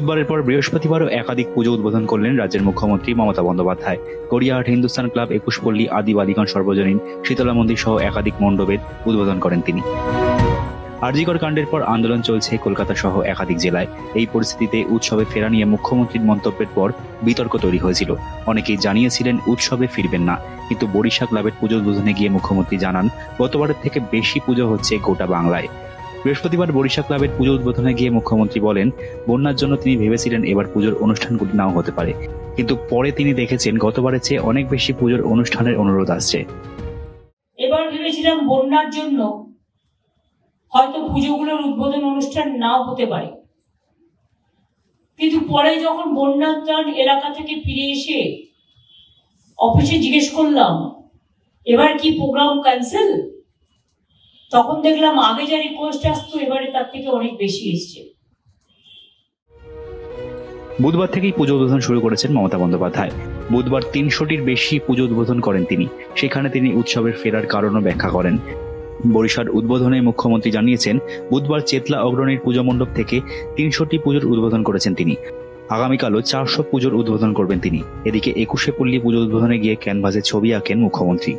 বুধবারের পর বৃহস্পতিবারও একাধিক পুজো উদ্বোধন করলেন রাজ্যের মুখ্যমন্ত্রী মমতা বন্দ্যোপাধ্যায়। গড়িয়াহাট হিন্দুস্তান ক্লাব, 21 পল্লী, আদি বালিগঞ্জ সর্বজনীন, শীতলা মন্দির সহ একাধিক মণ্ডপের উদ্বোধন করেন তিনি। আর.জি. কর কাণ্ডের পর আন্দোলন চলছে কলকাতা সহ একাধিক জেলায়। এই পরিস্থিতিতে উৎসবে ফেরা নিয়ে মুখ্যমন্ত্রীর মন্তব্যের পর বিতর্ক তৈরি হয়েছিল। অনেকেই জানিয়েছিলেন উৎসবে ফিরবেন না, কিন্তু বরিশা ক্লাবের পুজো উদ্বোধনে গিয়ে মুখ্যমন্ত্রী জানান গতবারের থেকে বেশি পুজো হচ্ছে গোটা বাংলায়। বৃহস্পতিবার বরিশা ক্লাবের পুজো উদ্বোধনে গিয়ে মুখ্যমন্ত্রী বলেন, বন্যার জন্য তিনি ভেবেছিলেন এবার পুজোর অনুষ্ঠানগুলি নাও হতে পারে, কিন্তু পরে তিনি দেখেছেন গতবারের চেয়ে অনেক বেশি পুজোর অনুষ্ঠানের অনুরোধ আসছে। এবার ভেবেছিলাম বন্যার জন্য হয়তো পুজোগুলোর উদ্বোধন অনুষ্ঠান নাও হতে পারে, কিন্তু পরে যখন বন্যা ত্রাণ এলাকা থেকে ফিরে এসে অফিসে জিজ্ঞেস করলাম এবার কি প্রোগ্রাম ক্যান্সেল, তখন দেখলাম আগে যা রিকোয়েস্ট আসতো এবারে তার থেকে অনেক বেশি এসছে। বুধবার থেকেই পুজো উদ্বোধন শুরু করেছেন মমতা বন্দ্যোপাধ্যায়। বুধবার 300টির বেশি পুজো উদ্বোধন করেন তিনি। সেখানে তিনি উৎসবের ফেরার কারণও ব্যাখ্যা করেন। বরিশার উদ্বোধনে মুখ্যমন্ত্রী জানিয়েছেন, বুধবার চেতলা অগ্রণীর পুজো মণ্ডপ থেকে 300টি পুজোর উদ্বোধন করেছেন তিনি। আগামীকালও 400 পুজোর উদ্বোধন করবেন তিনি। এদিকে 21 পল্লী পুজো উদ্বোধনে গিয়ে ক্যানভাসে ছবি আঁকেন মুখ্যমন্ত্রী।